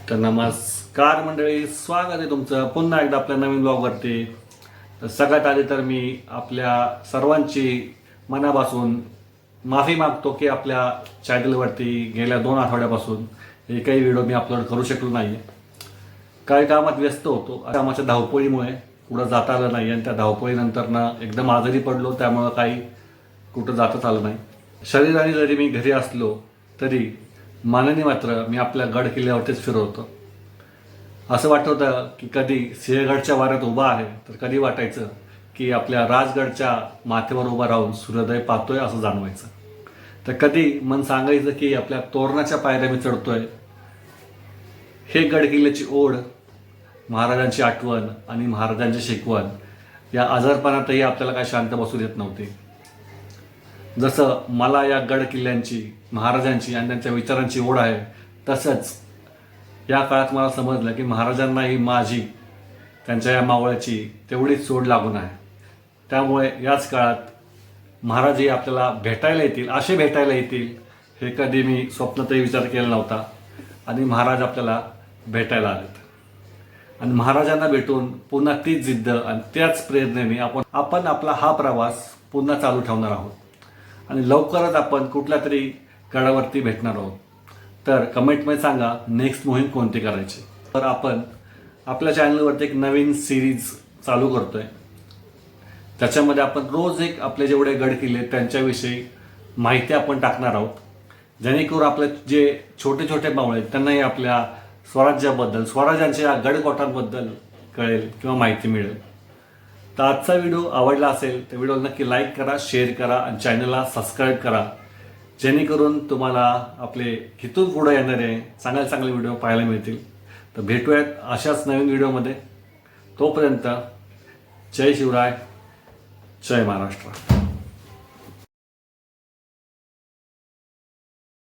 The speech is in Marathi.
तर नमस्कार मंडळी, स्वागत आहे तुमचं पुन्हा एकदा आपल्या नवीन ब्लॉगवरती. तर सगळ्यात आधी तर मी आपल्या सर्वांची मनापासून माफी मागतो की आपल्या चॅनलवरती गेल्या 2 आठवड्यापासून एकही व्हिडिओ मी अपलोड करू शकलो नाही. काही कामात व्यस्त होतो, कामाच्या धावपळीमुळे कुठं जाता आलं नाही आणि त्या धावपळीनंतर ना एकदम आजारी पडलो, त्यामुळं काही कुठं जाताच आलं नाही. शरीराने जरी मी घरी असलो तरी मनाने मात्र मी आपल्या गड किल्ल्यावरतीच फिरवतो. असं वाटत होतं की कधी सिंहगडच्या वाऱ्यात उभा आहे, तर कधी वाटायचं की आपल्या राजगडच्या माथ्यावर उभा राहून सूर्योदय पाहतोय असं जाणवायचं. तर कधी मन सांगायचं की आपल्या तोरणाच्या पायऱ्या मी चढतोय. हे गड किल्ल्याची ओढ, महाराजांची आठवण आणि महाराजांची शिकवण या आजारपणातही आपल्याला काय शांत बसू देत नव्हते. जसं मला या गड किल्ल्यांची, महाराजांची आणि त्यांच्या विचारांची ओढ आहे, तसंच या काळात मला समजलं की महाराजांनाही माझी, त्यांच्या या मावळ्याची तेवढीच सोड लागून आहे. त्यामुळे याच काळात महाराजही आपल्याला भेटायला येतील, असे भेटायला येतील हे कधी मी स्वप्नातही विचार केला नव्हता. आणि महाराज आपल्याला भेटायला आलेत आणि महाराजांना भेटून पुन्हा तीच जिद्द आणि त्याच प्रेरणेने आपण आपला हा प्रवास पुन्हा चालू ठेवणार आहोत आणि लवकरच आपण कुठल्या तरी गडावरती भेटणार आहोत. तर कमेंटमध्ये सांगा नेक्स्ट मोहीम कोणती करायची. तर आपण आपल्या चॅनलवरती एक नवीन सिरीज चालू करतोय. त्याच्यामध्ये आपण रोज एक आपले जेवढे गड किल्ले त्यांच्याविषयी माहिती आपण टाकणार आहोत, जेणेकरून आपले जे छोटे छोटे मावळे आहेत त्यांनाही आपल्या स्वराज्याबद्दल, स्वराज्यांच्या गडकोटांबद्दल कळेल किंवा माहिती मिळेल. तर आजचा व्हिडिओ आवडला असेल तर व्हिडिओला नक्की लाईक करा, शेअर करा आणि चॅनलला सबस्क्राईब करा, जेणेकरून तुम्हाला आपले इथून पुढे येणारे चांगले चांगले व्हिडिओ पाहायला मिळतील. तर भेटूयात अशाच नवीन व्हिडिओमध्ये. तोपर्यंत जय शिवराय, जय महाराष्ट्र.